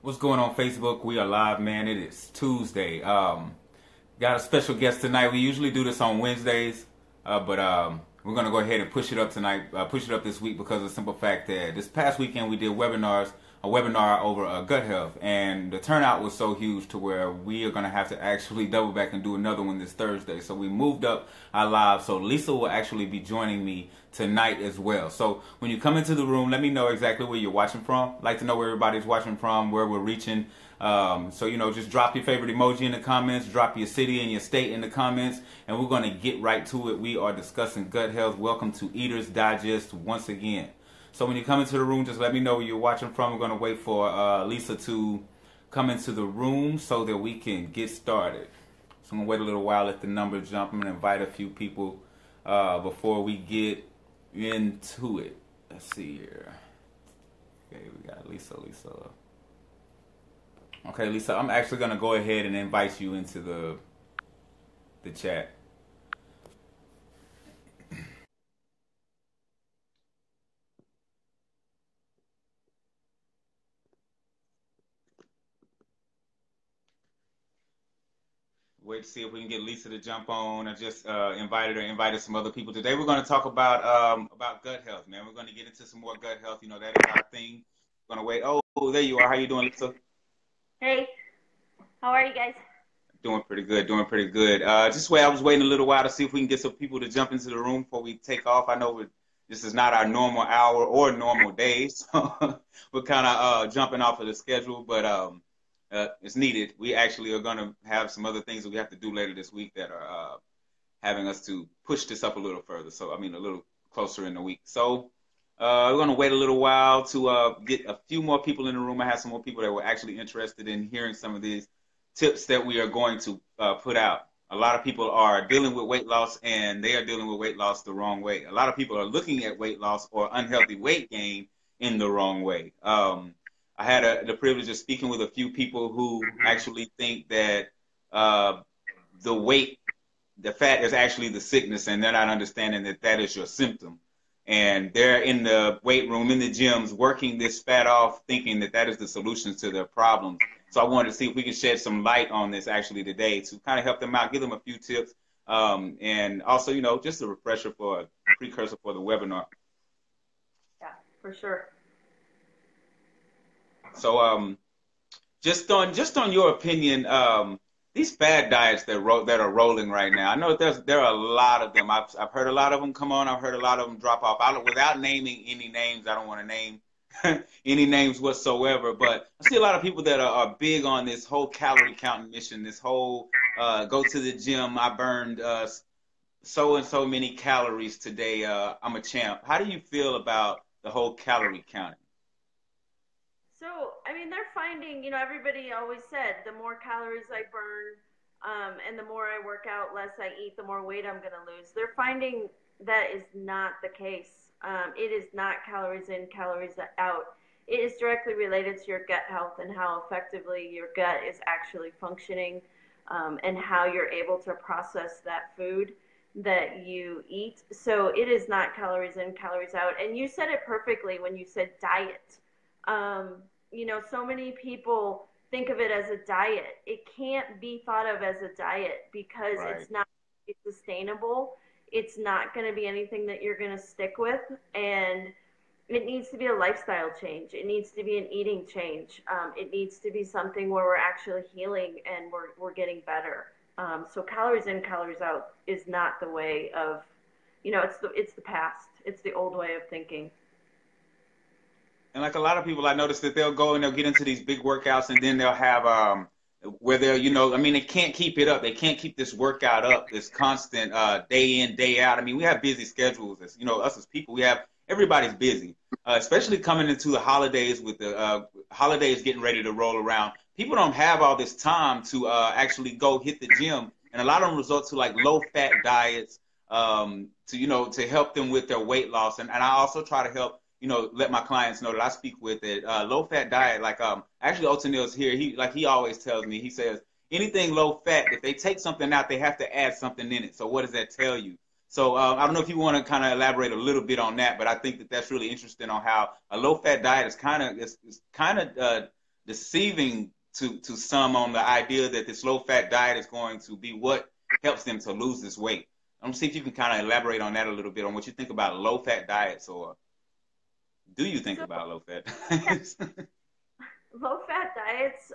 What's going on, Facebook? We are live, man. It is Tuesday. Got a special guest tonight. We usually do this on Wednesdays, but we're gonna go ahead and push it up tonight. Push it up this week because of the simple fact that this past weekend we did a webinar over gut health, and the turnout was so huge to where we are gonna have to actually double back and do another one this Thursday. So we moved up our live. So Lisa will actually be joining me tonight as well. So when you come into the room, let me know exactly where you're watching from. I'd like to know where everybody's watching from, where we're reaching. So just drop your favorite emoji in the comments, drop your city and your state in the comments, and we're gonna get right to it. We are discussing gut health. Welcome to Eater's Digest once again. So when you come into the room, just let me know where you're watching from. We're gonna wait for Lisa to come into the room so that we can get started. So I'm gonna wait a little while, let the number jump. I'm gonna invite a few people before we get into it. Let's see here. Okay, we got Lisa. Okay, Lisa, I'm actually gonna go ahead and invite you into the chat. Wait to see if we can get Lisa to jump on. I just invited some other people. Today we're going to talk about gut health, man. We're going to get into some more gut health. That is our thing. We're going to wait. Oh, there you are. How you doing, Lisa? Hey, how are you guys? Doing pretty good. Just wait. I was waiting a little while to see if we can get some people to jump into the room before we take off. I know this is not our normal hour or normal day, so we're kind of jumping off of the schedule, but it's needed. We actually are going to have some other things that we have to do later this week that are having us to push this up a little further. So, I mean, a little closer in the week. So, we're going to wait a little while to get a few more people in the room. I have some more people that were actually interested in hearing some of these tips that we are going to put out. A lot of people are dealing with weight loss, and they are dealing with weight loss the wrong way. A lot of people are looking at weight loss or unhealthy weight gain in the wrong way. I had the privilege of speaking with a few people who actually think that the weight, the fat is actually the sickness, and they're not understanding that that is your symptom. And they're in the weight room, in the gyms, working this fat off, thinking that that is the solution to their problems. So I wanted to see if we could shed some light on this actually today to kind of help them out, give them a few tips, and also, just a refresher for a precursor for the webinar. Yeah, for sure. So, just on your opinion, these fad diets that are rolling right now. I know there are a lot of them. I've heard a lot of them come on. I've heard a lot of them drop off. Without naming any names, I don't want to name any names whatsoever. But I see a lot of people that are big on this whole calorie counting mission. This whole go to the gym. I burned so and so many calories today. I'm a champ. How do you feel about the whole calorie counting? So, I mean, they're finding, everybody always said the more calories I burn and the more I work out, less I eat, the more weight I'm going to lose. They're finding that is not the case. It is not calories in, calories out. It is directly related to your gut health and how effectively your gut is actually functioning and how you're able to process that food that you eat. So it is not calories in, calories out. And you said it perfectly when you said diet. So many people think of it as a diet. It can't be thought of as a diet because Right. it's not sustainable. It's not going to be anything that you're going to stick with. And it needs to be a lifestyle change. It needs to be an eating change. It needs to be something where we're actually healing and we're getting better. So calories in, calories out is not the way of, it's the past. It's the old way of thinking. And like a lot of people, I noticed that they'll go and they'll get into these big workouts, and then they'll have where they're, I mean, they can't keep it up. They can't keep this workout up, this constant day in, day out. I mean, we have busy schedules. As us as people, everybody's busy, especially coming into the holidays with the holidays getting ready to roll around. People don't have all this time to actually go hit the gym, and a lot of them resort to like low fat diets to help them with their weight loss. And I also try to help let my clients know that I speak with it. Low fat diet, like actually Otenil's here. He always tells me, he says anything low fat, if they take something out, they have to add something in it. So what does that tell you? So I don't know if you want to kind of elaborate a little bit on that, but I think that that's really interesting on how a low fat diet is kind of deceiving to some on the idea that this low fat diet is going to be what helps them to lose this weight. I'm gonna see if you can kind of elaborate on that a little bit on what you think about low fat diets, or do you think So about low fat yeah, diets? low fat diets,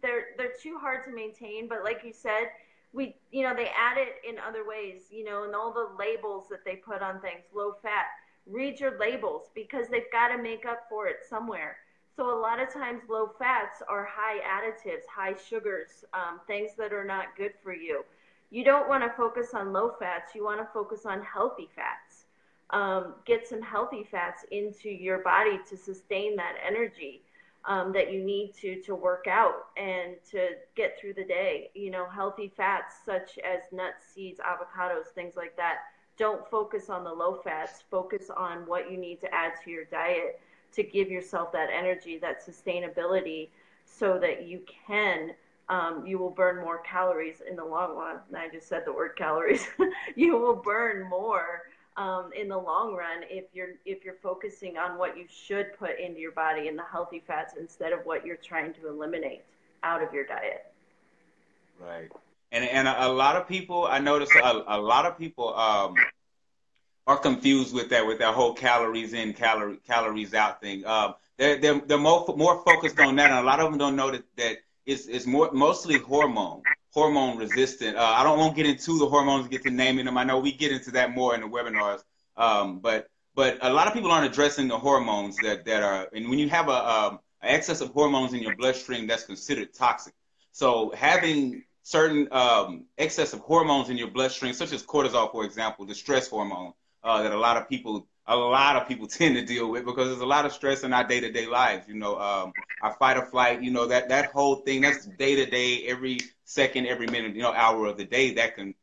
they're too hard to maintain. But like you said, they add it in other ways. And all the labels that they put on things, low fat. Read your labels because they've got to make up for it somewhere. So a lot of times, low fats are high additives, high sugars, things that are not good for you. You don't want to focus on low fats. You want to focus on healthy fats. Get some healthy fats into your body to sustain that energy that you need to work out and to get through the day. Healthy fats such as nuts, seeds, avocados, things like that. Don't focus on the low fats. Focus on what you need to add to your diet to give yourself that energy, that sustainability, so that you will burn more calories in the long run. And I just said the word calories. You will burn more in the long run if you're focusing on what you should put into your body in the healthy fats instead of what you're trying to eliminate out of your diet. Right. And a lot of people, I notice a lot of people are confused with that whole calories in, calories out thing. They're more focused on that, and a lot of them don't know that it's mostly hormone resistant. I don't want to get into the hormones, get to naming them. I know we get into that more in the webinars, but a lot of people aren't addressing the hormones that are, and when you have a excess of hormones in your bloodstream, that's considered toxic. So having certain excess of hormones in your bloodstream, such as cortisol, for example, the stress hormone, that a lot of people tend to deal with because there's a lot of stress in our day-to-day lives. Our fight or flight. That whole thing. That's day-to-day, every second, every minute, hour of the day that can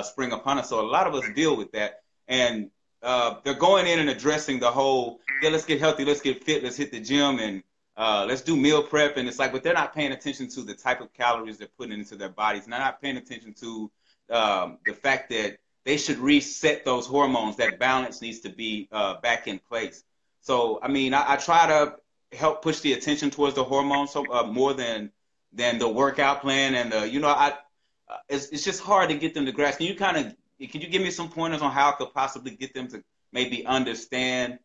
spring upon us. So a lot of us deal with that, and they're going in and addressing the whole. Yeah, let's get healthy, let's get fit, let's hit the gym, and let's do meal prep. And it's like, but they're not paying attention to the type of calories they're putting into their bodies. And they're not paying attention to the fact that they should reset those hormones. That balance needs to be back in place. So, I mean, I try to help push the attention towards the hormones so more than the workout plan and it's just hard to get them to grasp. Can you give me some pointers on how I could possibly get them to maybe understand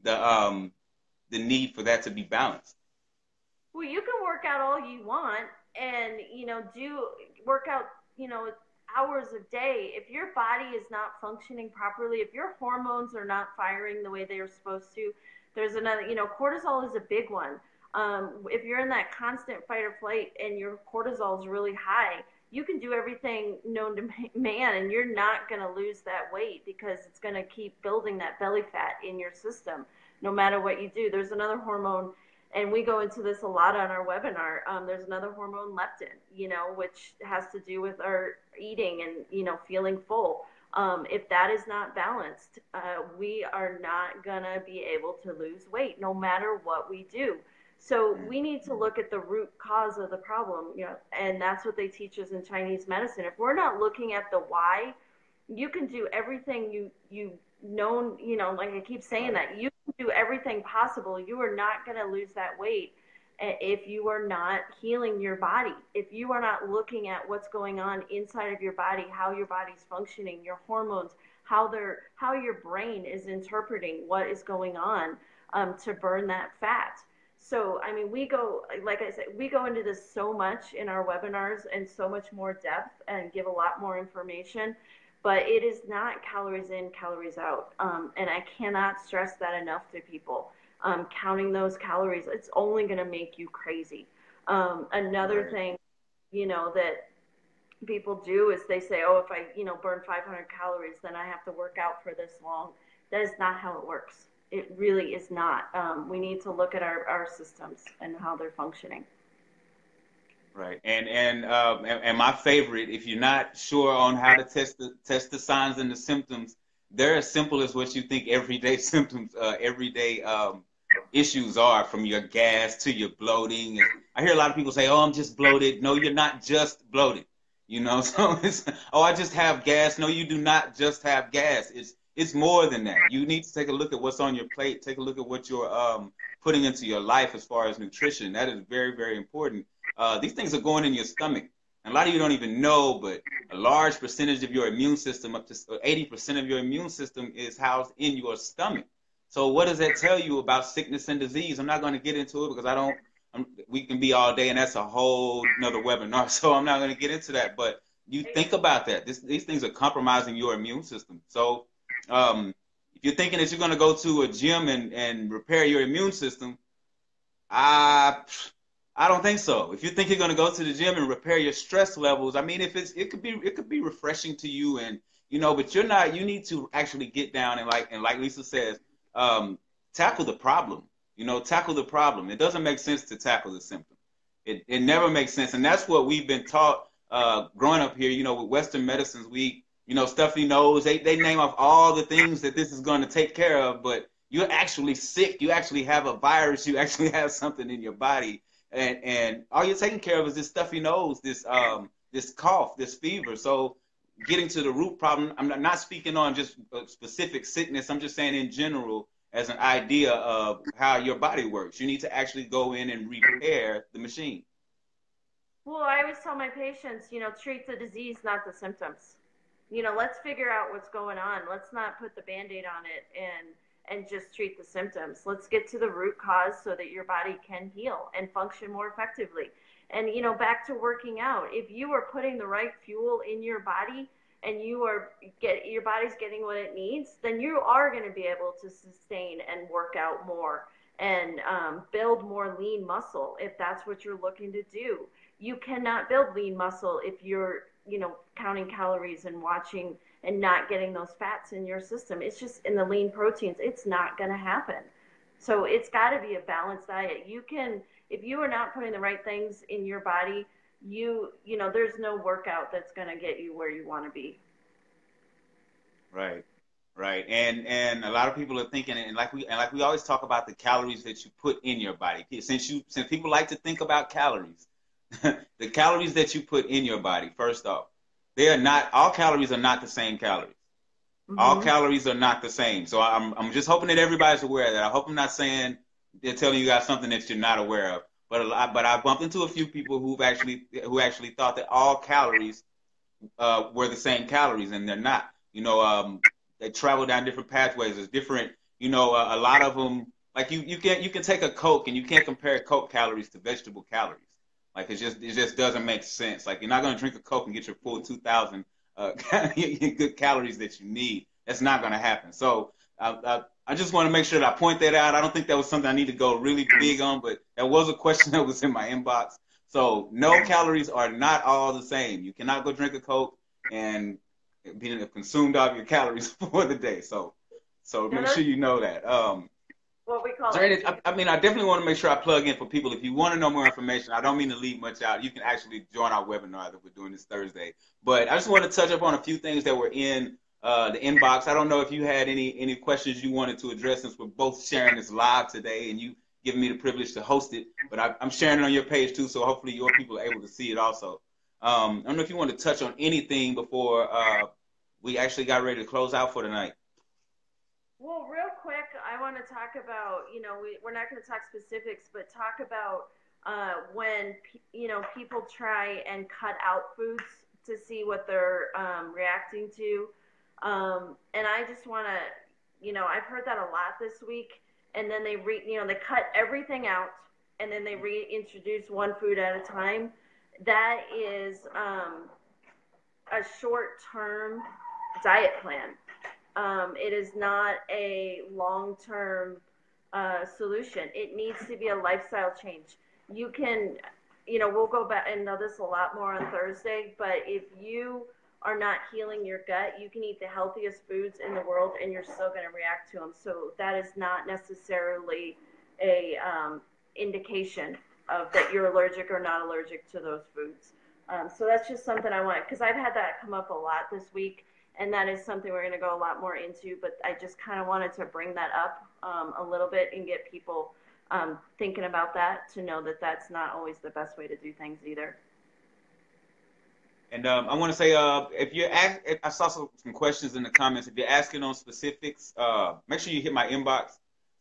the need for that to be balanced? Well, you can work out all you want and, do work out, hours a day. If your body is not functioning properly, if your hormones are not firing the way they are supposed to, there's another, cortisol is a big one. If you're in that constant fight or flight and your cortisol is really high, you can do everything known to man and you're not going to lose that weight because it's going to keep building that belly fat in your system no matter what you do. There's another hormone, and we go into this a lot on our webinar. There's another hormone, leptin, which has to do with our eating and, feeling full. If that is not balanced, we are not going to be able to lose weight no matter what we do. So we need to look at the root cause of the problem, and that's what they teach us in Chinese medicine. If we're not looking at the why, you can do everything you know, like I keep saying that, you can do everything possible. You are not going to lose that weight if you are not healing your body, if you are not looking at what's going on inside of your body, how your body's functioning, your hormones, how your brain is interpreting what is going on to burn that fat. So, I mean, like I said, we go into this so much in our webinars and so much more depth and give a lot more information, but it is not calories in, calories out. And I cannot stress that enough to people. Counting those calories, it's only going to make you crazy. Another thing, that people do is they say, oh, if I, burn 500 calories, then I have to work out for this long. That is not how it works. It really is not. We need to look at our systems and how they're functioning. Right, and my favorite, if you're not sure on how to test the signs and the symptoms, they're as simple as what you think everyday symptoms, everyday issues are, from your gas to your bloating. And I hear a lot of people say, "Oh, I'm just bloated." No, you're not just bloated. So it's, "Oh, I just have gas." No, you do not just have gas. It's more than that. You need to take a look at what's on your plate. Take a look at what you're putting into your life as far as nutrition. That is very, very important. These things are going in your stomach. And a lot of you don't even know, but a large percentage of your immune system, up to 80% of your immune system, is housed in your stomach. So what does that tell you about sickness and disease? I'm not going to get into it because I don't. We can be all day, and that's a whole another webinar. So I'm not going to get into that. But you think about that. These things are compromising your immune system. So if you're thinking that you're going to go to a gym and repair your immune system, I I don't think so. If you think you're going to go to the gym and repair your stress levels, I mean, if it could be refreshing to you, and but you're not. You need to actually get down and like Lisa says, um, tackle the problem. Tackle the problem. It doesn't make sense to tackle the symptom. It never makes sense, and that's what we've been taught growing up here. With Western medicines, stuffy nose. They name off all the things that this is going to take care of, but you're actually sick. You actually have a virus. You actually have something in your body, and all you're taking care of is this stuffy nose, this cough, this fever. So getting to the root problem, I'm not speaking on just a specific sickness. I'm just saying in general as an idea of how your body works. You need to actually go in and repair the machine. Well, I always tell my patients, treat the disease, not the symptoms. Let's figure out what's going on. Let's not put the Band-Aid on it and just treat the symptoms. Let's get to the root cause so that your body can heal and function more effectively. And back to working out. If you are putting the right fuel in your body and your body's getting what it needs, then you are going to be able to sustain and work out more and build more lean muscle if that's what you're looking to do. You cannot build lean muscle if you're counting calories and watching and not getting those fats in your system. It's just in the lean proteins. It's not going to happen. So it's got to be a balanced diet. If you are not putting the right things in your body, there's no workout that's going to get you where you want to be. Right. Right. And a lot of people are thinking, and like we always talk about the calories that you put in your body. Since people like to think about calories, the calories that you put in your body, first off, all calories are not the same calories. All Mm-hmm. calories are not the same. So I'm just hoping that everybody's aware of that. I hope I'm not saying they're telling you guys something that you're not aware of. But I bumped into a few people who actually thought that all calories were the same calories, and they're not. They travel down different pathways. There's different. A lot of them. Like you can take a Coke and you can't compare Coke calories to vegetable calories. Like it just doesn't make sense. Like you're not gonna drink a Coke and get your full 2,000 good calories that you need. That's not gonna happen. So I just want to make sure that I point that out. I don't think that was something I need to go really big on, but that was a question that was in my inbox. So no, calories are not all the same. You cannot go drink a Coke and be consumed all your calories for the day. So No, make that's sure you know that. what we Is call there it. any, I mean, I definitely want to make sure I plug in for people. If you want to know more information, I don't mean to leave much out. You can actually join our webinar that we're doing this Thursday. But I just want to touch up on a few things that were in the inbox. I don't know if you had any questions you wanted to address, since we're both sharing this live today and you giving me the privilege to host it. But I'm sharing it on your page too, so hopefully your people are able to see it also. I don't know if you want to touch on anything before we actually got ready to close out for tonight. Well, real quick, I want to talk about, we're not going to talk specifics, but talk about when, people try and cut out foods to see what they're reacting to. And I just want to, I've heard that a lot this week. And then they cut everything out and then they reintroduce one food at a time. That is a short-term diet plan. It is not a long-term solution. It needs to be a lifestyle change. You can, we'll go back and know this a lot more on Thursday, but if you are not healing your gut, you can eat the healthiest foods in the world and you're still going to react to them. So that is not necessarily a indication of that you're allergic or not allergic to those foods. So that's just something I want, because I've had that come up a lot this week, and that is something we're going to go a lot more into, but I just kind of wanted to bring that up a little bit and get people thinking about that, to know that that's not always the best way to do things either. And I want to say, if you're if I saw some questions in the comments. If you're asking on specifics, make sure you hit my inbox.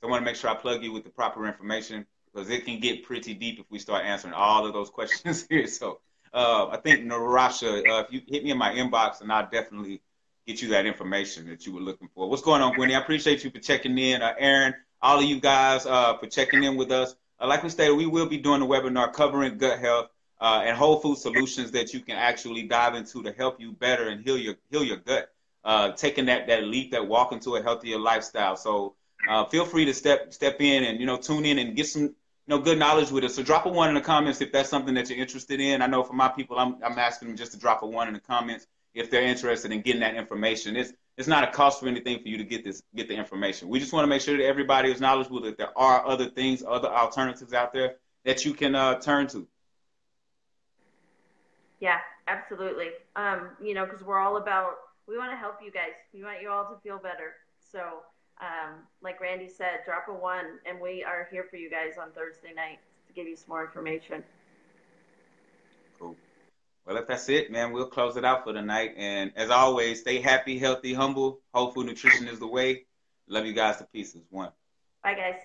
So I want to make sure I plug you with the proper information because it can get pretty deep if we start answering all of those questions here. So I think Narasha, if you hit me in my inbox, and I'll definitely get you that information that you were looking for. What's going on, Gwenny? I appreciate you for checking in. Aaron, all of you guys for checking in with us. Like we stated, we will be doing a webinar covering gut health and whole food solutions that you can actually dive into to help you better and heal your gut. Taking that leap, that walk into a healthier lifestyle. So feel free to step in and tune in and get some good knowledge with us. So drop a one in the comments if that's something that you're interested in. I know for my people, I'm asking them just to drop a one in the comments if they're interested in getting that information. It's not a cost for anything for you to get the information. We just want to make sure that everybody is knowledgeable that there are other things, other alternatives out there that you can turn to. Yeah, absolutely. Because we're all about, we want to help you guys. We want you all to feel better. So, like Randy said, drop a one, and we are here for you guys on Thursday night to give you some more information. Cool. Well, if that's it, man, we'll close it out for the night. And as always, stay happy, healthy, humble. Whole food nutrition is the way. Love you guys to pieces. One. Bye, guys.